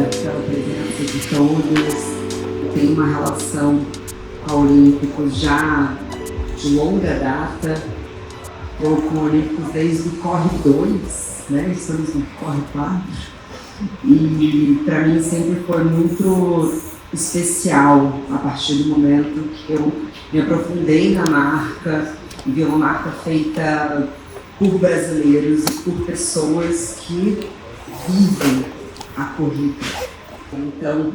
pela presença de todos. Eu tenho uma relação com a Olímpicos já de longa data. Eu com a Olímpicos desde o Corre 2, né? Estamos no Corre 4. E para mim sempre foi muito especial a partir do momento que eu me aprofundei na marca e vi uma marca feita por brasileiros e por pessoas que vivem a corrida. Então,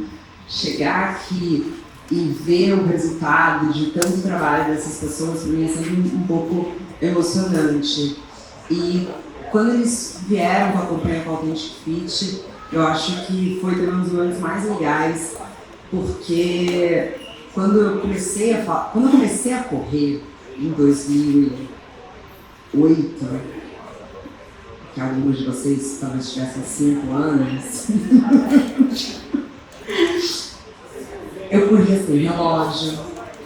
chegar aqui e ver o resultado de tanto trabalho dessas pessoas, para mim é sempre um pouco emocionante. E quando eles vieram para acompanhar com a Authentic Fit, eu acho que foi também um dos momentos mais legais, porque quando eu comecei a correr em 2008, que alguns de vocês talvez tivessem 5 anos, eu corria sem relógio,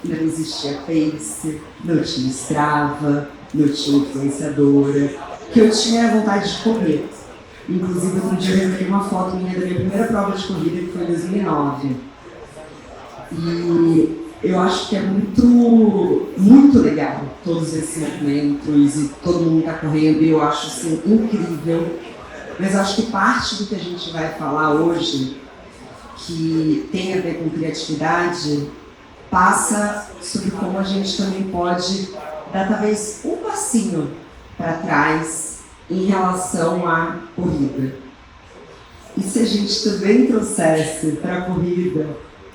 não existia Face, não tinha Strava, não tinha influenciadora, que eu tinha vontade de correr. Inclusive, outro dia eu recebi uma foto minha da minha primeira prova de corrida, que foi em 2009. E eu acho que é muito legal todos esses movimentos e todo mundo está correndo, e eu acho assim, incrível. Mas acho que parte do que a gente vai falar hoje, que tem a ver com criatividade, passa sobre como a gente também pode dar talvez um passinho para trás em relação à corrida. E se a gente também trouxesse para a corrida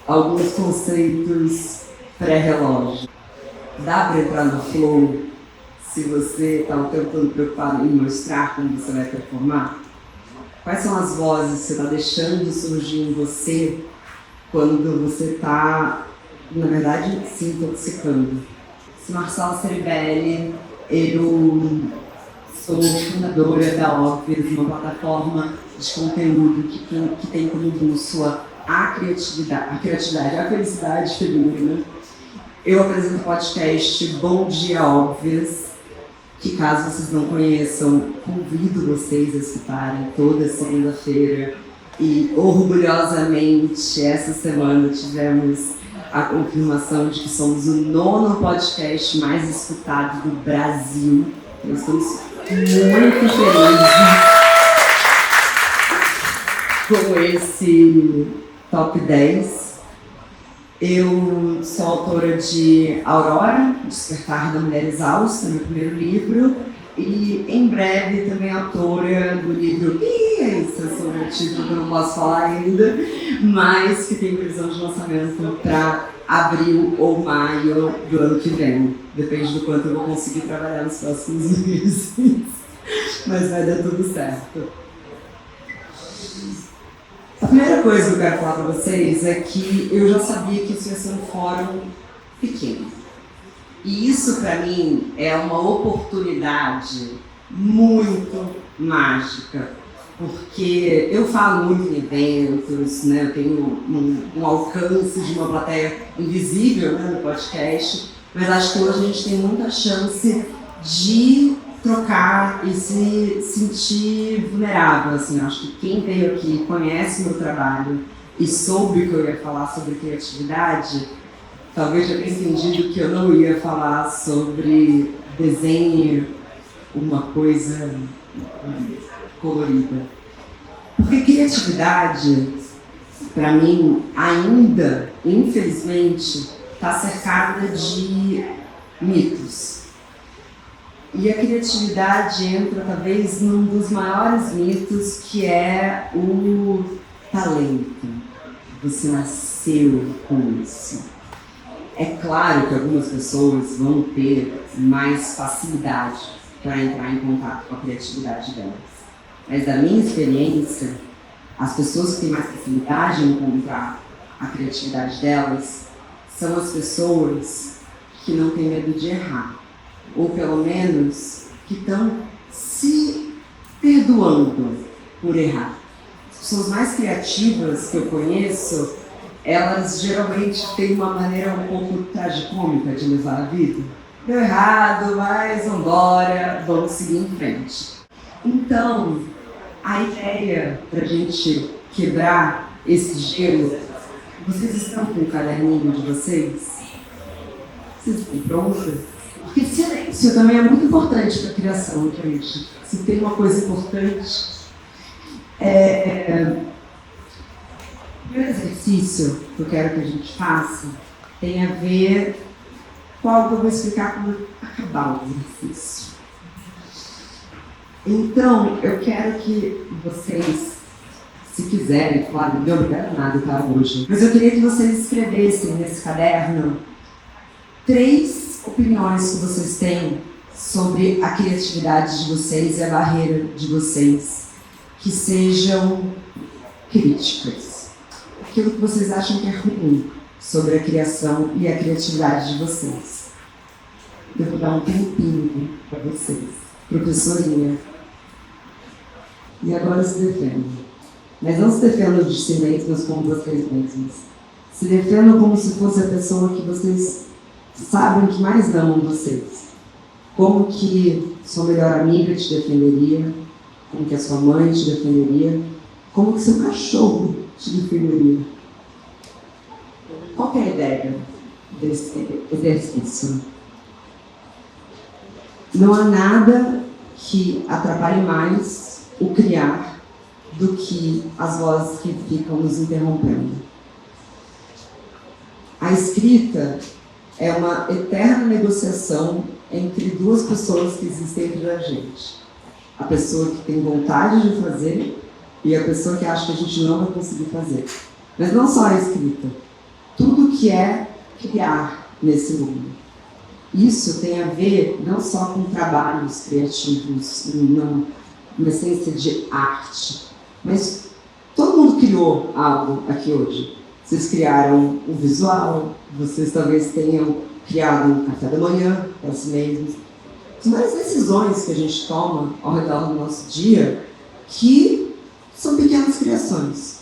alguns conceitos pré-relógio? Dá para entrar no flow se você está o tempo todo preocupado em mostrar como você vai performar? Quais são as vozes que você está deixando surgir em você quando você está, na verdade, se intoxicando? Sou Marcela Ceribelli, eu sou fundadora da Obvious, uma plataforma de conteúdo que tem como bússola a criatividade, a felicidade feminina. Eu apresento o podcast Bom Dia Obvious, que caso vocês não conheçam, convido vocês a escutarem toda segunda-feira. E orgulhosamente, essa semana tivemos a confirmação de que somos o 9º podcast mais escutado do Brasil. Então, estamos muito felizes com esse top 10. Eu sou autora de Aurora, Despertar da Mulher Exausta, meu primeiro livro, e em breve também autora do livro esse é sobre o título que eu não posso falar ainda, mas que tem previsão de lançamento para abril ou maio do ano que vem. Depende do quanto eu vou conseguir trabalhar nos próximos meses, mas vai dar tudo certo. A primeira coisa que eu quero falar para vocês é que eu já sabia que isso ia ser um fórum pequeno. E isso, para mim, é uma oportunidade muito mágica, porque eu falo muito em eventos, né? Eu tenho um alcance de uma plateia invisível, né, no podcast, mas acho que hoje a gente tem muita chance de trocar e se sentir vulnerável, assim. Acho que quem veio aqui conhece meu trabalho e soube que eu ia falar sobre criatividade, talvez já tenha entendido que eu não ia falar sobre desenho, uma coisa colorida. Porque criatividade, para mim, ainda, infelizmente, está cercada de mitos. E a criatividade entra, talvez, num dos maiores mitos, que é o talento. Você nasceu com isso. É claro que algumas pessoas vão ter mais facilidade para entrar em contato com a criatividade delas. Mas, da minha experiência, as pessoas que têm mais facilidade em encontrar a criatividade delas são as pessoas que não têm medo de errar. Ou pelo menos que estão se perdoando por errar. As pessoas mais criativas que eu conheço, elas geralmente têm uma maneira um pouco tragicômica de levar a vida. Deu errado, mas vambora, vamos seguir em frente. Então, a ideia para a gente quebrar esse gelo, vocês estão com o caderninho de vocês? Vocês estão prontos? Porque silêncio também é muito importante para a criação, gente. Se tem uma coisa importante, o exercício que eu quero que a gente faça tem a ver com algo que eu vou explicar como acabar o exercício. Então, eu quero que vocês, se quiserem, claro, não me obrigado a nada, tá, hoje, mas eu queria que vocês escrevessem nesse caderno 3 opiniões que vocês têm sobre a criatividade de vocês e a barreira de vocês, que sejam críticas. Aquilo que vocês acham que é ruim sobre a criação e a criatividade de vocês. Eu vou dar um tempinho para vocês. Professorinha. E agora se defendam. Mas não se defendam de si mesmos como vocês mesmos. Se defendam como se fosse a pessoa que vocês sabem que mais amam vocês. Como que sua melhor amiga te defenderia, como que a sua mãe te defenderia, como que seu cachorro te defenderia. Qual que é a ideia desse exercício? Não há nada que atrapalhe mais o criar do que as vozes que ficam nos interrompendo. A escrita é uma eterna negociação entre 2 pessoas que existem entre a gente. A pessoa que tem vontade de fazer e a pessoa que acha que a gente não vai conseguir fazer. Mas não só a escrita. Tudo que é criar nesse mundo. Isso tem a ver não só com trabalhos criativos, uma essência de arte, mas todo mundo criou algo aqui hoje. Vocês criaram o visual, vocês talvez tenham criado um café da manhã para si mesmos. São várias decisões que a gente toma ao redor do nosso dia que são pequenas criações.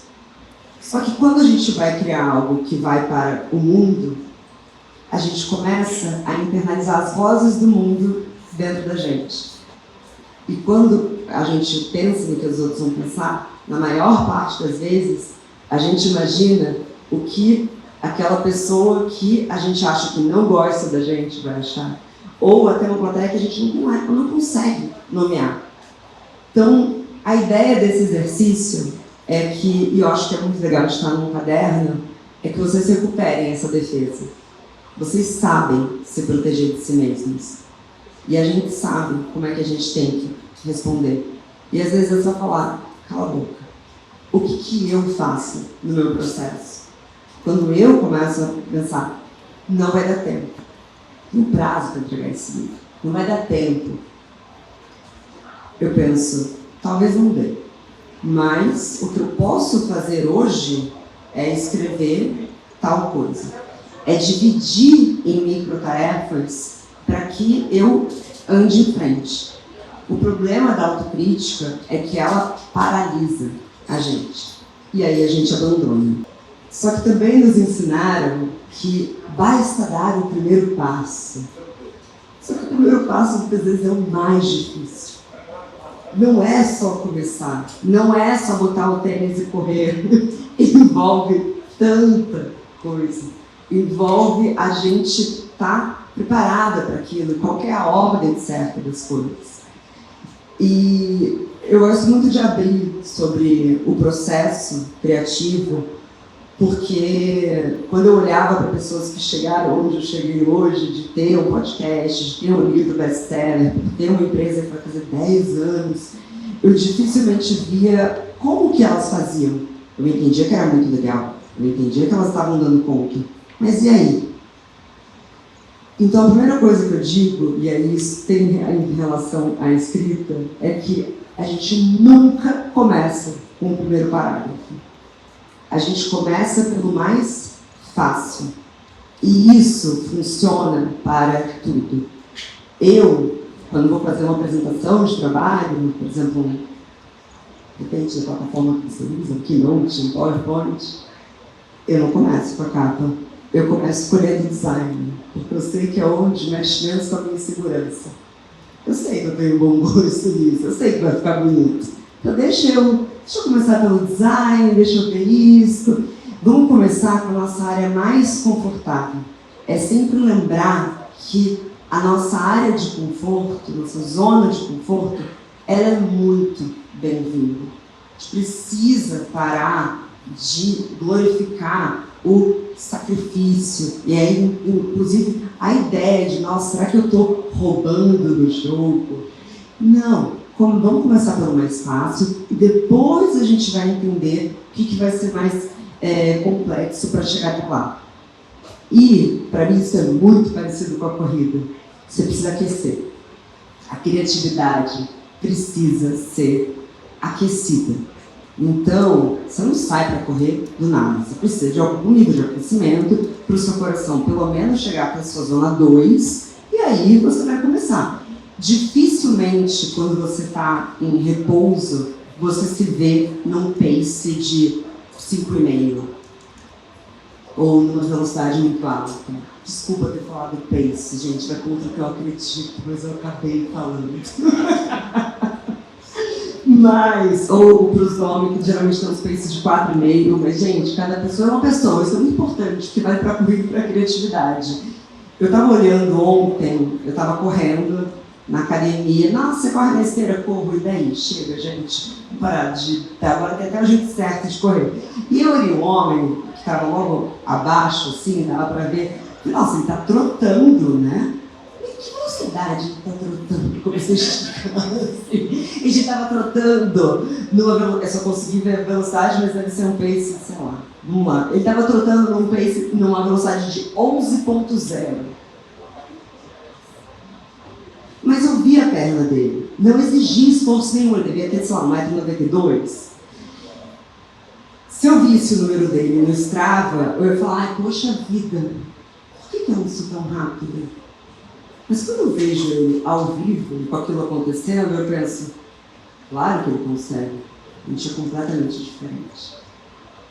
Só que quando a gente vai criar algo que vai para o mundo, a gente começa a internalizar as vozes do mundo dentro da gente. E quando a gente pensa no que os outros vão pensar, na maior parte das vezes, a gente imagina o que aquela pessoa que a gente acha que não gosta da gente vai achar. Ou até uma plateia que a gente não consegue nomear. Então, a ideia desse exercício é que, e eu acho que é muito legal de estar num caderno, é que vocês recuperem essa defesa. Vocês sabem se proteger de si mesmos. E a gente sabe como é que a gente tem que responder. E às vezes é só falar, cala a boca. O que eu faço no meu processo? Quando eu começo a pensar, não vai dar tempo. Tem um prazo para entregar esse livro. Não vai dar tempo. Eu penso, talvez não dê. Mas o que eu posso fazer hoje é escrever tal coisa. É dividir em microtarefas para que eu ande em frente. O problema da autocrítica é que ela paralisa a gente. E aí a gente abandona. Só que também nos ensinaram que basta dar o primeiro passo. Só que o primeiro passo muitas vezes é o mais difícil. Não é só começar, não é só botar o tênis e correr. Envolve tanta coisa. Envolve a gente estar preparada para aquilo, qual que é a ordem certa das coisas. E eu gosto muito de abrir sobre o processo criativo, porque quando eu olhava para pessoas que chegaram onde eu cheguei hoje, de ter um podcast, de ter um livro best-seller, de ter uma empresa que vai fazer 10 anos, eu dificilmente via como que elas faziam. Eu entendia que era muito legal, eu entendia que elas estavam dando conta, mas e aí? Então a primeira coisa que eu digo, e aí isso tem em relação à escrita, é que a gente nunca começa com o primeiro parágrafo. A gente começa pelo mais fácil. E isso funciona para tudo. Eu, quando vou fazer uma apresentação de trabalho, por exemplo, depende da plataforma que você usa, Keynote, PowerPoint, eu não começo com a capa. Eu começo escolhendo design, porque eu sei que é onde mexe menos com a minha insegurança. Eu sei que eu tenho bom gosto nisso, eu sei que vai ficar bonito. Então deixa eu Deixa eu começar pelo design, deixa eu ver isso. Vamos começar com a nossa área mais confortável. É sempre lembrar que a nossa área de conforto, nossa zona de conforto, ela é muito bem-vinda. A gente precisa parar de glorificar o sacrifício. E aí, inclusive, a ideia de, nossa, será que eu estou roubando do jogo? Não. Vamos começar pelo mais fácil e depois a gente vai entender o que vai ser mais complexo para chegar até lá. E, para mim, isso é muito parecido com a corrida. Você precisa aquecer. A criatividade precisa ser aquecida. Então, você não sai para correr do nada. Você precisa de algum nível de aquecimento para o seu coração, pelo menos, chegar para a sua zona 2, e aí você vai começar. Dificilmente, quando você está em repouso, você se vê num pace de 5,5 ou numa velocidade muito alta. Desculpa ter falado pace, gente, vai contra o que eu acredito, mas eu acabei falando. Mas, ou para os homens, que geralmente tem uns paces de 4,5, mas, gente, cada pessoa é uma pessoa, isso é muito importante, que vai para a corrida e para a criatividade. Eu estava olhando ontem, eu estava correndo na academia. Nossa, você corre na esteira? Corro, e daí? Chega, gente, vamos parar de... Agora tem até o jeito certo de correr. E eu olhei um homem que estava logo abaixo, assim, dava para ver. Nossa, ele está trotando, né? E que velocidade ele está trotando? Comecei a esticar, assim. Ele estava trotando eu só consegui ver a velocidade, mas deve ser um pace, sei lá. Vamos lá. Ele estava trotando numa velocidade de 11,0. Mas eu vi a perna dele. Não exigia esforço nenhum. Ele devia ter, sei lá, 1,92 m. Se eu visse o número dele no Strava, eu ia falar, ai, poxa vida, por que eu não sou tão rápido? Mas quando eu vejo ele ao vivo, com aquilo acontecendo, eu penso, claro que ele consegue. A gente é completamente diferente.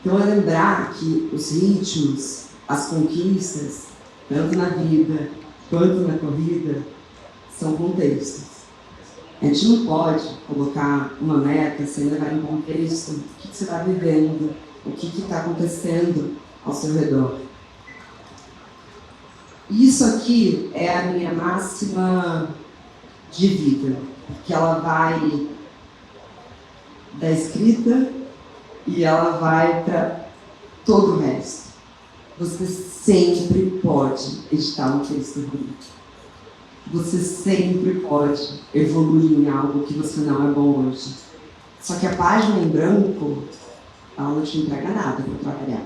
Então é lembrar que os ritmos, as conquistas, tanto na vida quanto na corrida, são contextos. A gente não pode colocar uma meta sem levar em contexto o que você está vivendo, o que está acontecendo ao seu redor. Isso aqui é a minha máxima de vida, porque ela vai da escrita e ela vai para todo o resto. Você sempre pode editar um texto bonito. Você sempre pode evoluir em algo que você não é bom hoje. Só que a página em branco, ela não te entrega nada para trabalhar.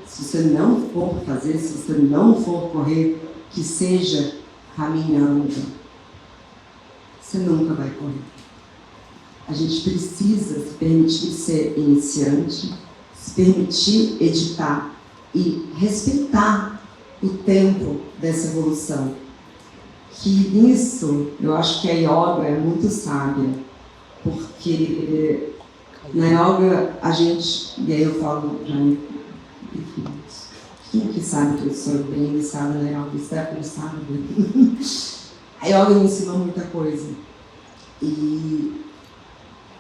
Se você não for fazer, se você não for correr, que seja caminhando. Você nunca vai correr. A gente precisa se permitir ser iniciante, se permitir editar e respeitar o tempo dessa evolução. Que nisso, eu acho que a yoga é muito sábia, porque na yoga a gente, e aí eu falo já, enfim, quem que sabe que eu sou bem iniciada na yoga? Stephanie sabe. A yoga me ensinou muita coisa. E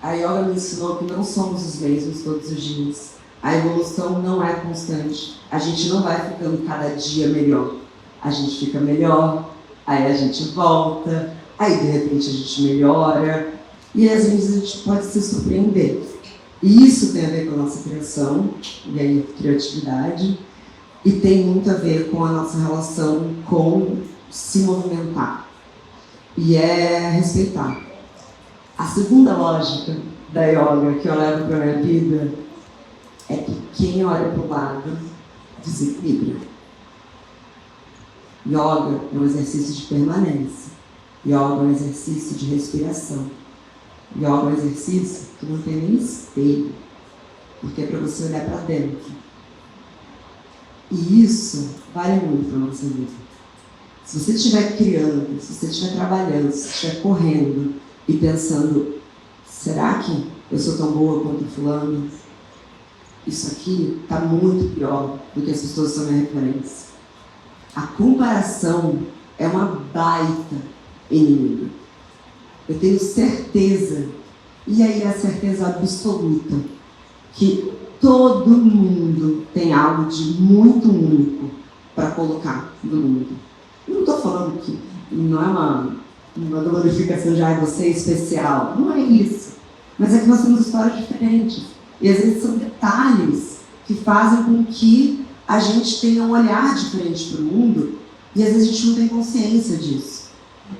a yoga me ensinou que não somos os mesmos todos os dias. A evolução não é constante. A gente não vai ficando cada dia melhor. A gente fica melhor, aí a gente volta, aí de repente a gente melhora, e às vezes a gente pode se surpreender. E isso tem a ver com a nossa criação, e aí criatividade, e tem muito a ver com a nossa relação com se movimentar. E é respeitar. A segunda lógica da yoga que eu levo para a minha vida é que quem olha para o lado desequilibra. Yoga é um exercício de permanência. Yoga é um exercício de respiração. Yoga é um exercício que não tem nem espelho, porque é para você olhar para dentro. E isso vale muito para a nossa vida. Se você estiver criando, se você estiver trabalhando, se você estiver correndo e pensando, será que eu sou tão boa quanto fulano? Isso aqui está muito pior do que as pessoas são minha referência. A comparação é uma baita inimiga. Eu tenho certeza E aí a certeza absoluta que todo mundo tem algo de muito único para colocar no mundo. Eu não estou falando que não é uma glorificação de você é especial. Não é isso. Mas é que nós temos histórias diferentes. E às vezes são detalhes que fazem com que a gente tenha um olhar diferente para o mundo e às vezes a gente não tem consciência disso.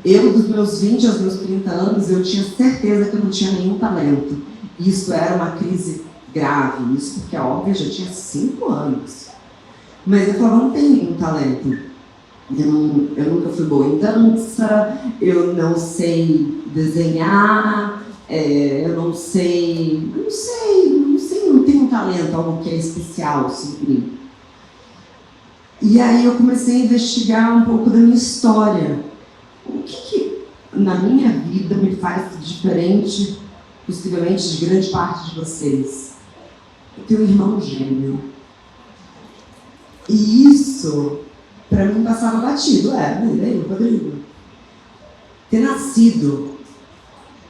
Eu, dos meus 20 aos meus 30 anos, eu tinha certeza que eu não tinha nenhum talento. E isso era uma crise grave. Isso porque, óbvio, eu já tinha 5 anos. Mas eu falava, não tenho nenhum talento. Eu nunca fui boa em dança, eu não sei desenhar, eu não tenho um talento, algo que é especial assim para mim. E aí eu comecei a investigar um pouco da minha história. O que na minha vida me faz diferente, possivelmente, de grande parte de vocês? Eu tenho um irmão gêmeo. E isso, para mim, passava batido. Mas aí, Rodrigo, ter nascido,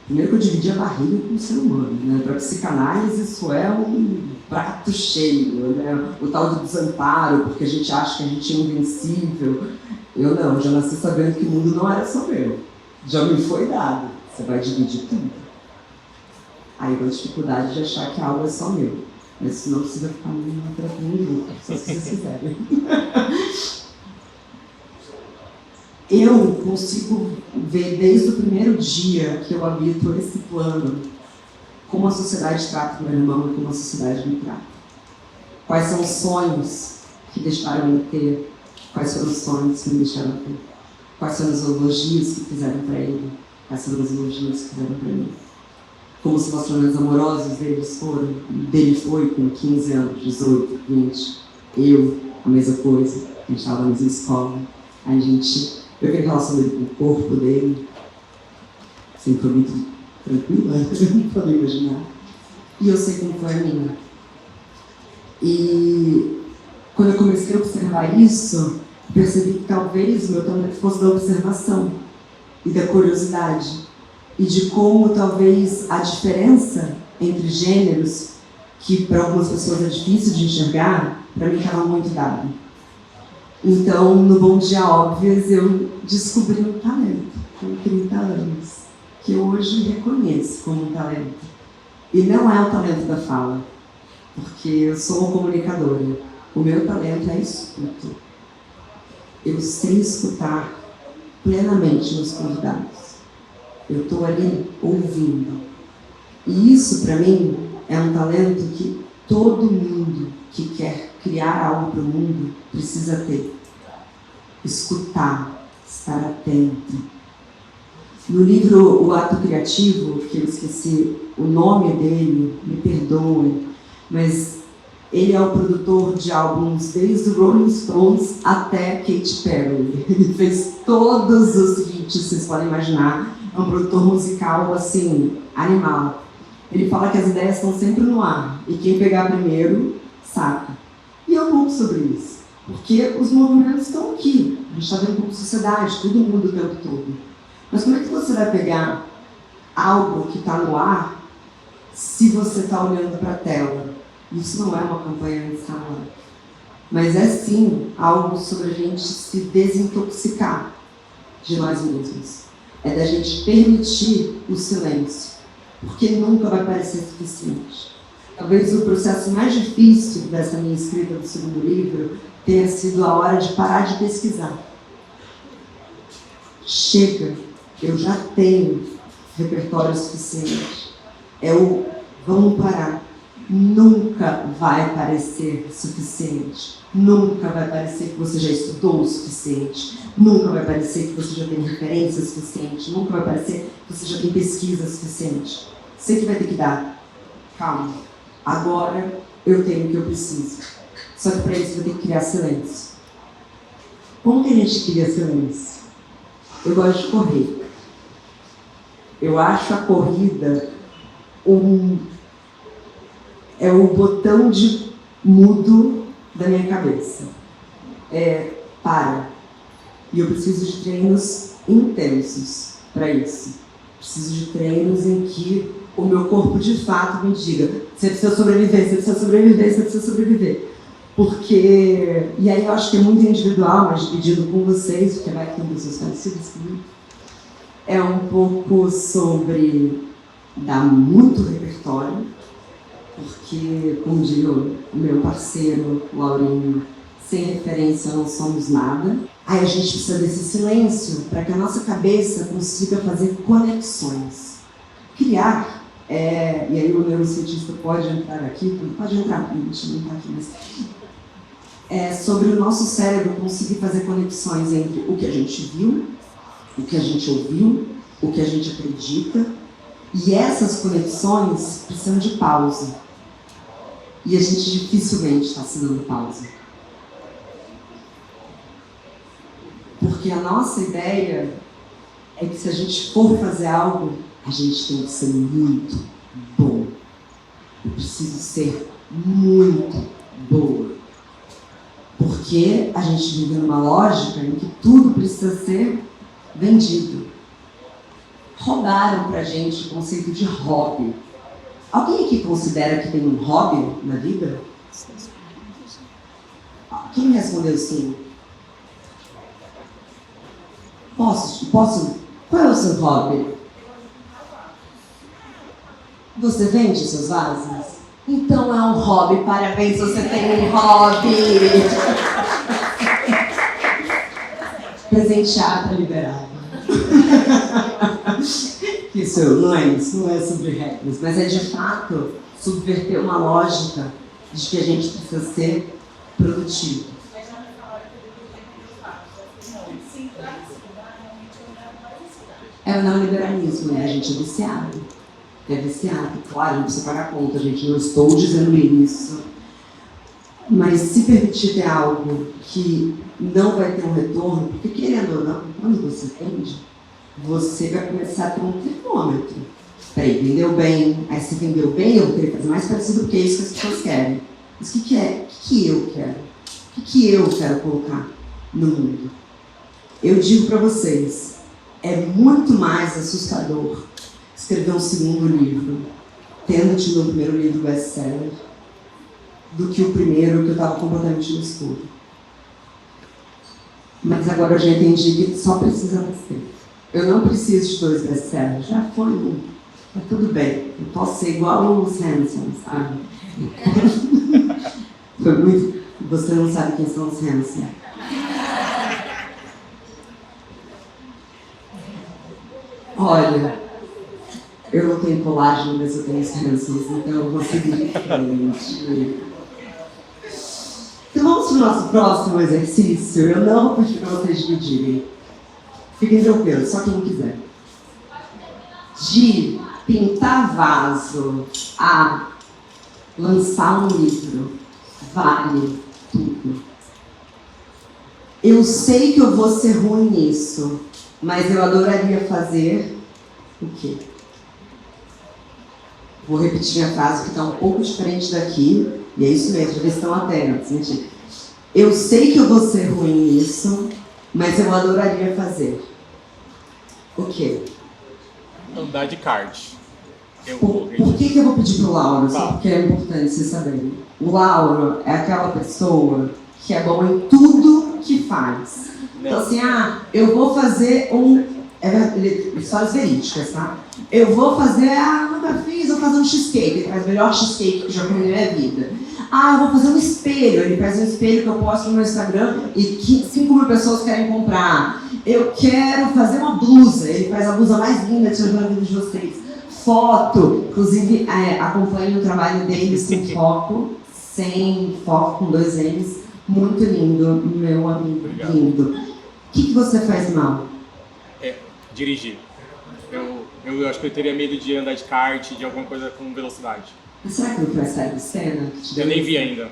primeiro que eu dividi a barriga com o ser humano, né? Para psicanálise isso é um prato cheio, né? O tal do desamparo, porque a gente acha que a gente é invencível. Eu não, já nasci sabendo que o mundo não era só meu. Já me foi dado. Você vai dividir tudo. Aí eu tenho dificuldade de achar que algo é só meu. Mas senão precisa ficar numa terapia em grupo, só se vocês quiserem. Eu consigo ver desde o primeiro dia que eu habito esse plano como a sociedade trata o meu irmão e como a sociedade me trata. Quais são os sonhos que deixaram me ter? Quais foram os sonhos que me deixaram ter? Quais foram os elogios que fizeram para ele? Quais foram os elogios que fizeram para mim? Como os relacionamentos amorosos deles foram? Dele foi com 15 anos, 18, 20. Eu, a mesma coisa. A gente estava na mesma escola. Eu queria relação dele com o corpo dele. Sempre foi muito tranquila, eu não podia imaginar. E eu sei como foi a minha. E quando eu comecei a observar isso, percebi que talvez o meu talento fosse da observação e da curiosidade. E de como talvez a diferença entre gêneros, que para algumas pessoas é difícil de enxergar, para mim estava muito dada. Então, no Bom Dia Óbvias, eu descobri um talento, com 30 anos, que eu hoje reconheço como um talento. E não é o talento da fala, porque eu sou uma comunicadora. O meu talento é a escuta. Eu sei escutar plenamente meus convidados. Eu estou ali ouvindo. E isso, para mim, é um talento que todo mundo que quer criar algo para o mundo precisa ter. Escutar, estar atento. No livro O Ato Criativo, que eu esqueci o nome dele, me perdoem, mas ele é o produtor de álbuns desde o Rolling Stones até Katy Perry. Ele fez todos os hits, vocês podem imaginar. É um produtor musical, assim, animal. Ele fala que as ideias estão sempre no ar, e quem pegar primeiro, saca. E eu conto sobre isso, porque os movimentos estão aqui. A gente está vendo como sociedade, todo mundo o tempo todo. Mas como é que você vai pegar algo que está no ar se você está olhando para a tela? Isso não é uma campanha instalar, mas é sim algo sobre a gente se desintoxicar de nós mesmos. É da gente permitir o silêncio, porque nunca vai parecer suficiente. Talvez o processo mais difícil dessa minha escrita do segundo livro tenha sido a hora de parar de pesquisar. Chega, eu já tenho repertório suficiente. Vamos parar. Nunca vai parecer suficiente. Nunca vai parecer que você já estudou o suficiente. Nunca vai parecer que você já tem referência suficiente. Nunca vai parecer que você já tem pesquisa suficiente. Você que vai ter que dar. Calma. Agora eu tenho o que eu preciso. Só que para isso eu vou ter que criar silêncio. Como que a gente cria silêncio? Eu gosto de correr. Eu acho a corrida é o botão de mudo da minha cabeça. Para. E eu preciso de treinos intensos para isso. Preciso de treinos em que o meu corpo de fato me diga: você precisa sobreviver, você precisa sobreviver, você precisa sobreviver. Porque, e aí eu acho que é muito individual, mas dividido com vocês, porque vai ter pessoas parecidas comigo, é um pouco sobre dar muito repertório, porque, como diz o meu parceiro, Laurinho, sem referência não somos nada. Aí a gente precisa desse silêncio para que a nossa cabeça consiga fazer conexões. Criar, e aí o neurocientista pode entrar aqui, pode entrar, deixa eu entrar aqui, mas sobre o nosso cérebro conseguir fazer conexões entre o que a gente viu, o que a gente ouviu, o que a gente acredita, e essas conexões precisam de pausa. E a gente dificilmente está se dando pausa. Porque a nossa ideia é que se a gente for fazer algo, a gente tem que ser muito bom. Eu preciso ser muito boa. Porque a gente vive numa lógica em que tudo precisa ser vendido. Roubaram pra gente o conceito de hobby. Alguém aqui considera que tem um hobby na vida? Quem me respondeu sim? Posso? Qual é o seu hobby? Você vende seus vasos? Então é um hobby, parabéns, você tem um hobby! Presentear para liberar. Isso não é isso, não é sobre regras, mas é de fato subverter uma lógica de que a gente precisa ser produtivo. É o neoliberalismo, né? A gente é viciado. É viciado, claro, não precisa pagar conta, gente, não estou dizendo isso. Mas se permitir ter algo que não vai ter um retorno, porque querendo ou não, quando você vende, você vai começar a ter um termômetro. Peraí, vendeu bem, aí se vendeu bem, eu vou querer fazer mais parecido porque é isso que as pessoas querem. Mas o que é? O que eu quero? O que eu quero colocar no mundo? Eu digo para vocês, é muito mais assustador escrever um segundo livro, tendo tido o primeiro livro best-seller, do que o primeiro que eu estava completamente no escuro. Mas agora eu já entendi que só precisa ser. Eu não preciso de 2 best-sellers, já foi um. Tá tudo bem, eu posso ser igual os Hanson, sabe? Foi muito... Você não sabe quem são os Hanson. Olha, eu não tenho colágeno, mas eu tenho Hansons, então eu vou seguir frente. Então vamos para o nosso próximo exercício. Eu não vou pedir para vocês dividirem. Fiquem tranquilos, só quem quiser. De pintar vaso a lançar um livro, vale tudo. Eu sei que eu vou ser ruim nisso, mas eu adoraria fazer o quê? Vou repetir minha frase que está um pouco diferente daqui, e é isso mesmo, eles estão atentos, mentira. Eu sei que eu vou ser ruim nisso, mas eu adoraria fazer o quê? Andar de kart. Por que eu vou pedir pro Lauro? Só porque é importante vocês saberem. O Lauro é aquela pessoa que é bom em tudo que faz. Então assim, eu vou fazer histórias verídicas, tá? Eu vou fazer, nunca fiz, vou fazer um cheesecake. Ele faz o melhor cheesecake que eu já comi na minha vida. Eu vou fazer um espelho. Ele faz um espelho que eu posto no meu Instagram e 5.000 pessoas querem comprar. Eu quero fazer uma blusa. Ele faz a blusa mais linda que eu já vi na vida de vocês. Foto. Inclusive, acompanho o trabalho deles com foco, sem foco, com 2 N's. Muito lindo, meu amigo. Obrigado. Lindo. O que você faz mal? Dirigir. Eu acho que eu teria medo de andar de kart, de alguma coisa com velocidade. Mas será que não foi a série de cena? Eu nem vi ainda.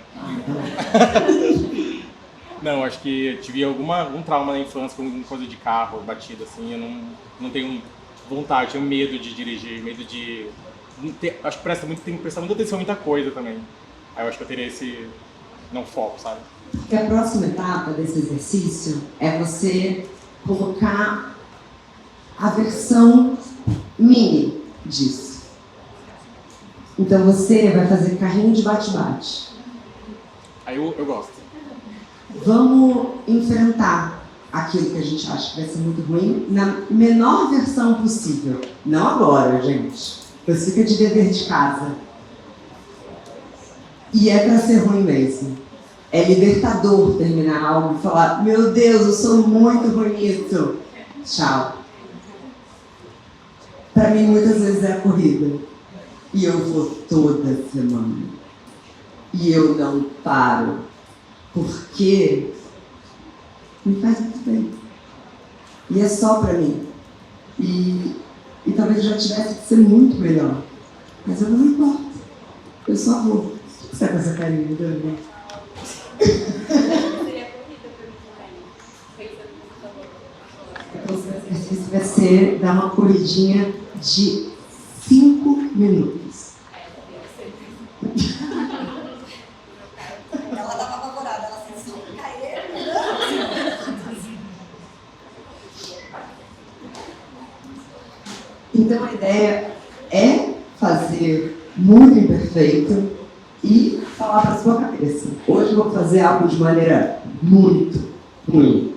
Não, acho que eu tive algum trauma na infância com alguma coisa de carro, batida, assim. Eu não tenho vontade, tenho medo de dirigir, medo de... acho que tem que prestar muita atenção em muita coisa também. Aí eu acho que eu teria esse... não foco, sabe? Porque a próxima etapa desse exercício é você colocar a versão mini disso. Então você vai fazer carrinho de bate-bate. Aí eu gosto. Vamos enfrentar aquilo que a gente acha que vai ser muito ruim na menor versão possível. Não agora, gente. Você fica de dever de casa. E é pra ser ruim mesmo. É libertador terminar algo e falar: meu Deus, eu sou muito ruim nisso. Tchau. Pra mim, muitas vezes é a corrida. E eu vou toda semana. E eu não paro. Porque me faz muito bem. E é só pra mim. E talvez eu já tivesse que ser muito melhor. Mas eu não me importo. Eu só vou. O que você tá com essa carinha, Dani? Então, o seu exercício vai ser dar uma corridinha de 5 minutos. Ela estava apavorada, ela se cair. Então a ideia é fazer muito imperfeito e falar para sua cabeça: hoje eu vou fazer algo de maneira muito ruim.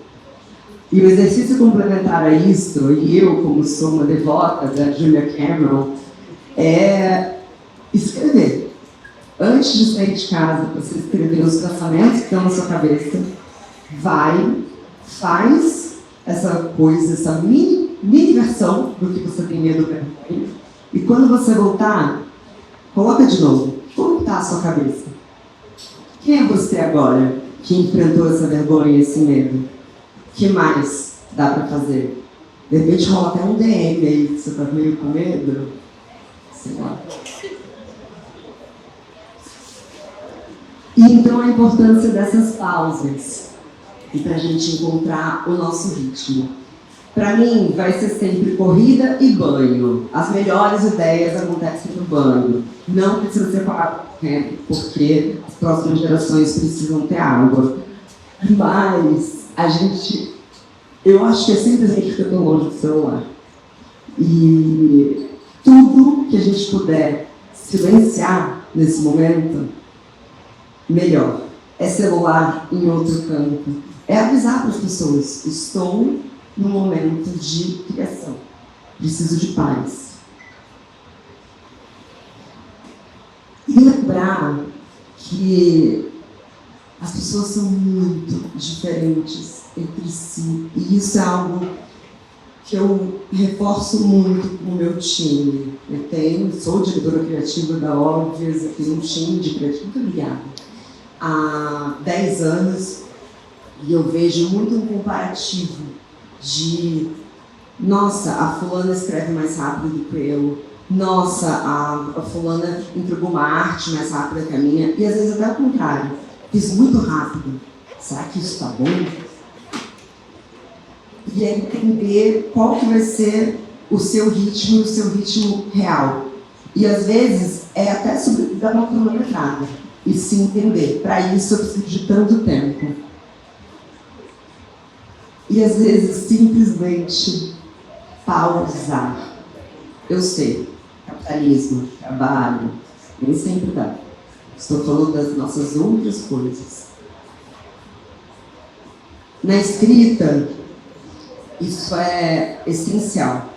E o exercício complementar a isso, e eu, como sou uma devota da Julia Cameron, é escrever. Antes de sair de casa, você escrever os pensamentos que estão na sua cabeça, vai, faz essa coisa, essa mini versão do que você tem medo de. E quando você voltar, coloca de novo. Como está a sua cabeça? Quem é você agora que enfrentou essa vergonha e esse medo? O que mais dá para fazer? De repente rola até um DM aí, que você está meio com medo. Sei lá. E então a importância dessas pausas. E para a gente encontrar o nosso ritmo. Para mim, vai ser sempre corrida e banho. As melhores ideias acontecem no banho. Não precisa ser parado correndo, porque as próximas gerações precisam ter água. Mas eu acho que é sempre a gente fica tão longe do celular. E tudo que a gente puder silenciar nesse momento, melhor. É celular em outro canto. É avisar para as pessoas: estou no momento de criação. Preciso de paz. E lembrar que as pessoas são muito diferentes entre si. E isso é algo que eu reforço muito com o meu time. Sou diretora criativa da Óbvias, eu tenho um time de criativo, muito obrigada, há 10 anos, e eu vejo muito um comparativo de: nossa, a fulana escreve mais rápido do que eu, nossa, a fulana entregou uma arte mais rápida que a minha, e às vezes até o contrário, fiz muito rápido, será que isso está bom? E é entender qual que vai ser o seu ritmo e o seu ritmo real. E às vezes é até sobre dar uma cronometrada e se entender. Para isso eu preciso de tanto tempo. E às vezes simplesmente pausar. Eu sei, capitalismo, trabalho, nem sempre dá. Estou falando das nossas outras coisas. Na escrita, isso é essencial,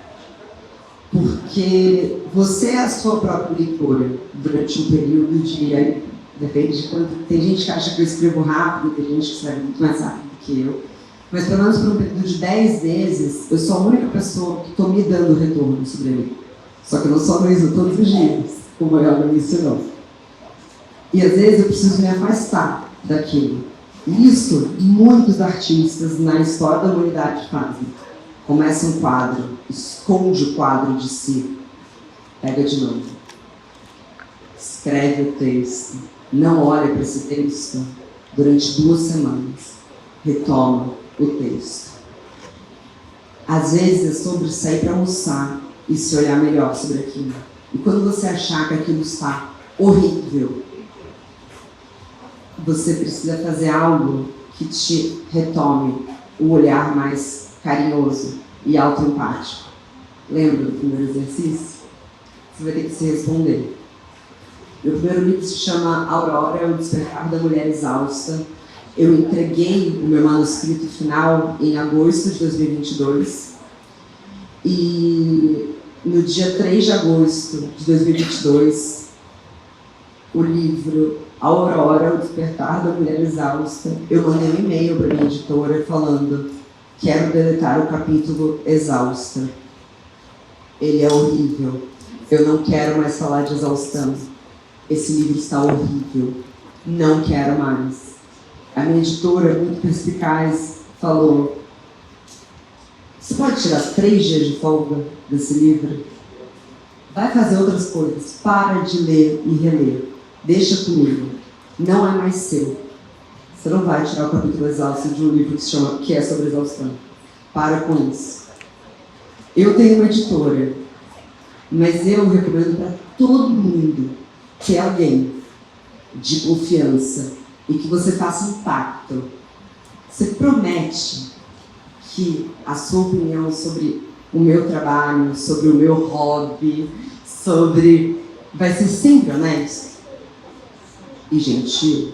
porque você é a sua própria leitora durante um período de... Depende de quando... Tem gente que acha que eu escrevo rápido, tem gente que escreve muito mais rápido que eu, mas pelo menos por um período de 10 meses, eu sou a única pessoa que estou me dando retorno sobre ele. Só que eu não sou mesmo todos os dias, como ela me ensinou. E às vezes eu preciso me afastar daquilo. Isso, muitos artistas na história da humanidade fazem. Começa um quadro, esconde o quadro de si, pega de novo, escreve o texto, não olha para esse texto durante 2 semanas, retoma o texto. Às vezes é sobre sair para almoçar e se olhar melhor sobre aquilo. E quando você achar que aquilo está horrível, você precisa fazer algo que te retome o olhar mais carinhoso e autoempático. Lembra do primeiro exercício? Você vai ter que se responder. Meu primeiro livro se chama Aurora, o Despertar da Mulher Exausta. Eu entreguei o meu manuscrito final em agosto de 2022. E no dia 3 de agosto de 2022, o livro Aurora, o Despertar da Mulher Exausta, eu mandei um e-mail para minha editora falando: quero deletar o capítulo Exausta. Ele é horrível. Eu não quero mais falar de exaustão. Esse livro está horrível. Não quero mais. A minha editora, muito perspicaz, falou: você pode tirar 3 dias de folga desse livro? Vai fazer outras coisas. Para de ler e reler. Deixa comigo. Não é mais seu. Você não vai tirar o capítulo exausto de um livro que é sobre exaustão. Para com isso. Eu tenho uma editora, mas eu recomendo para todo mundo que é alguém de confiança e que você faça um pacto. Você promete que a sua opinião sobre o meu trabalho, sobre o meu hobby, vai ser sempre honesto e gentil,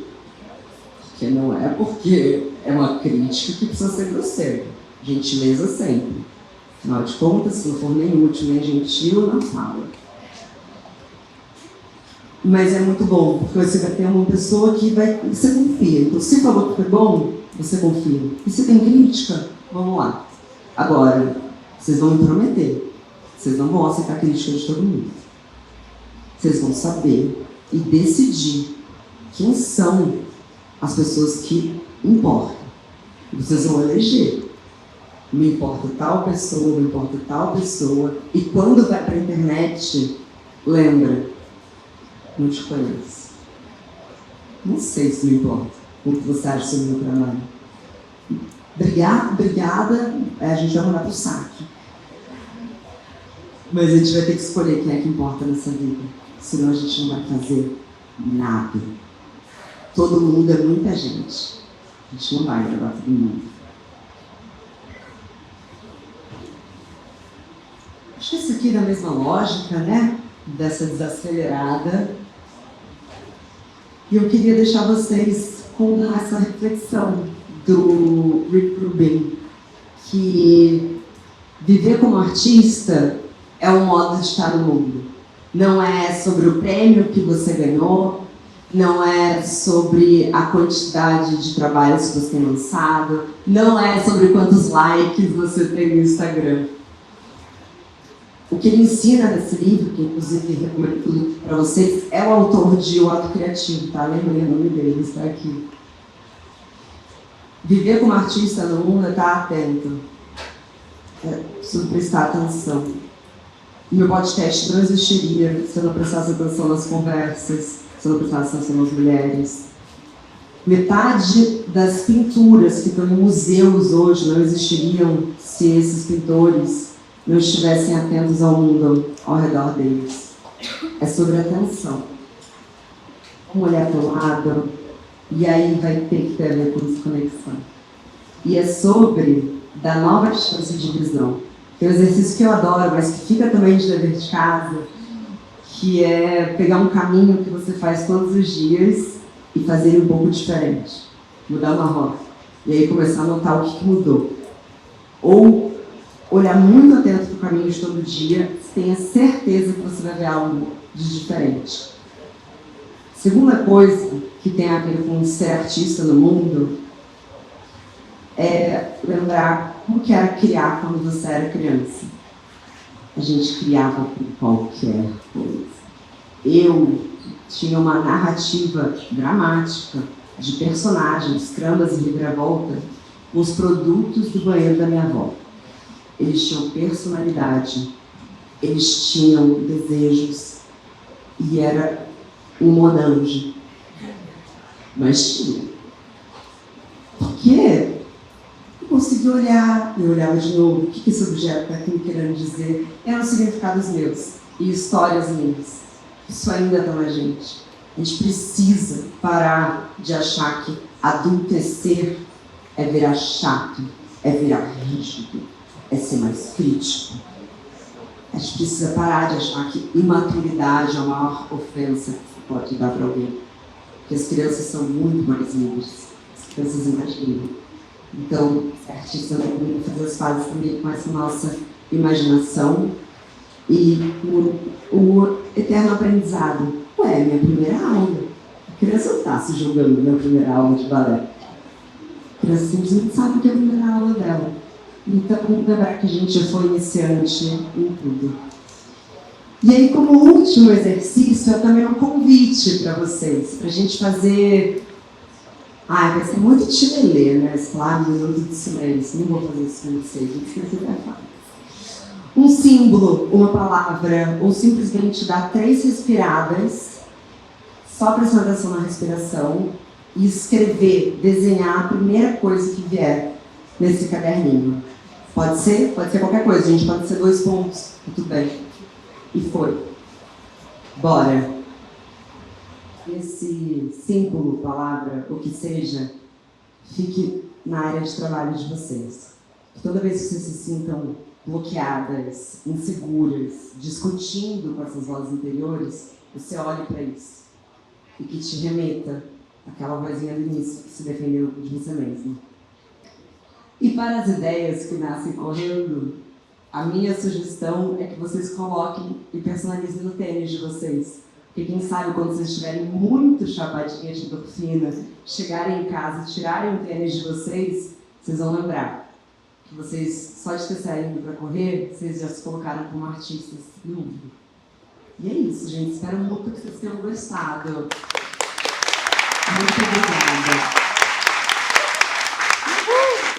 que não é porque é uma crítica que precisa ser grosseira. Gentileza sempre. Afinal de contas, se não for nem útil nem gentil, não fala. Mas é muito bom, porque você vai ter uma pessoa que você confia. Então, se falou que foi bom, você confia. E se tem crítica, vamos lá. Agora, vocês vão me prometer. Vocês não vão aceitar a crítica de todo mundo. Vocês vão saber e decidir quem são as pessoas que importam. Vocês vão eleger. Me importa tal pessoa, me importa tal pessoa. E quando vai para a internet, lembra, não te conheço. Não sei se me importa o que você acha sobre o meu trabalho. Obrigada, a gente vai mandar pro saco. Mas a gente vai ter que escolher quem é que importa nessa vida. Senão a gente não vai fazer nada. Todo mundo é muita gente. A gente não vai gravar todo mundo. Acho que isso aqui é da mesma lógica, né? Dessa desacelerada. E eu queria deixar vocês com essa reflexão do Rick Rubin, que viver como artista é um modo de estar no mundo. Não é sobre o prêmio que você ganhou, não é sobre a quantidade de trabalhos que você tem lançado, não é sobre quantos likes você tem no Instagram. O que ele ensina nesse livro, que inclusive recomendo tudo para vocês, é o autor de O Ato Criativo, tá? Lembrei o nome dele, está aqui. Viver como artista no mundo é estar atento, é preciso prestar atenção. O meu podcast não existiria se eu não prestasse atenção nas conversas, se eu não prestasse atenção nas mulheres. Metade das pinturas que estão em museus hoje não existiriam se esses pintores não estivessem atentos ao mundo ao redor deles. É sobre atenção. Vamos olhar para o lado, e aí vai ter que ter a ver com desconexão. E é sobre dar nova chance de visão. Tem um exercício que eu adoro, mas que fica também de dever de casa, que é pegar um caminho que você faz todos os dias e fazer ele um pouco diferente. Mudar uma rota. E aí começar a notar o que mudou. Ou olhar muito atento para o caminho de todo dia, tenha certeza que você vai ver algo de diferente. Segunda coisa que tem a ver com ser artista no mundo é lembrar como que era criar quando você era criança. A gente criava por qualquer coisa. Eu tinha uma narrativa dramática de personagens, tramas e reviravolta com os produtos do banheiro da minha avó. Eles tinham personalidade, eles tinham desejos, e era um monange. Mas tinha. Por quê? Eu consegui olhar, e olhava de novo, o que esse objeto está aqui me querendo dizer? Eram significados meus, e histórias minhas. Isso ainda está na gente. A gente precisa parar de achar que adultecer é virar chato, é virar rígido, é ser mais crítico. A gente precisa parar de achar que imaturidade é a maior ofensa que pode dar para alguém. Porque as crianças são muito mais livres. As crianças imaginam. Então, ser artista também fazer as fases também com essa nossa imaginação e o eterno aprendizado. Ué, minha primeira aula. A criança não está se julgando na primeira aula de balé. A criança simplesmente sabe que é a primeira aula dela. Então, lembrar que a gente já foi iniciante em tudo. E aí, como último exercício, é também um convite para vocês, para a gente fazer... vai ser muito tilelê, né? Claro, um minuto de silêncio. Não vou fazer isso com vocês, não sei se vai falar. Um símbolo, uma palavra, ou simplesmente dar 3 respiradas, só prestando atenção na respiração, e escrever, desenhar a primeira coisa que vier nesse caderninho. Pode ser qualquer coisa, gente, pode ser 2 pontos, tudo bem. E foi. Bora. Esse símbolo, palavra, o que seja, fique na área de trabalho de vocês. Toda vez que vocês se sintam bloqueadas, inseguras, discutindo com essas vozes interiores, você olhe para isso e que te remeta àquela vozinha do início que se defendeu de você mesmo. E para as ideias que nascem correndo, a minha sugestão é que vocês coloquem e personalizem no tênis de vocês. Porque quem sabe quando vocês estiverem muito chapadinhas de endorfina, chegarem em casa e tirarem o tênis de vocês, vocês vão lembrar que vocês, só de ter saído para correr, vocês já se colocaram como artistas no mundo. E é isso, gente. Espero muito que vocês tenham gostado. Muito obrigada.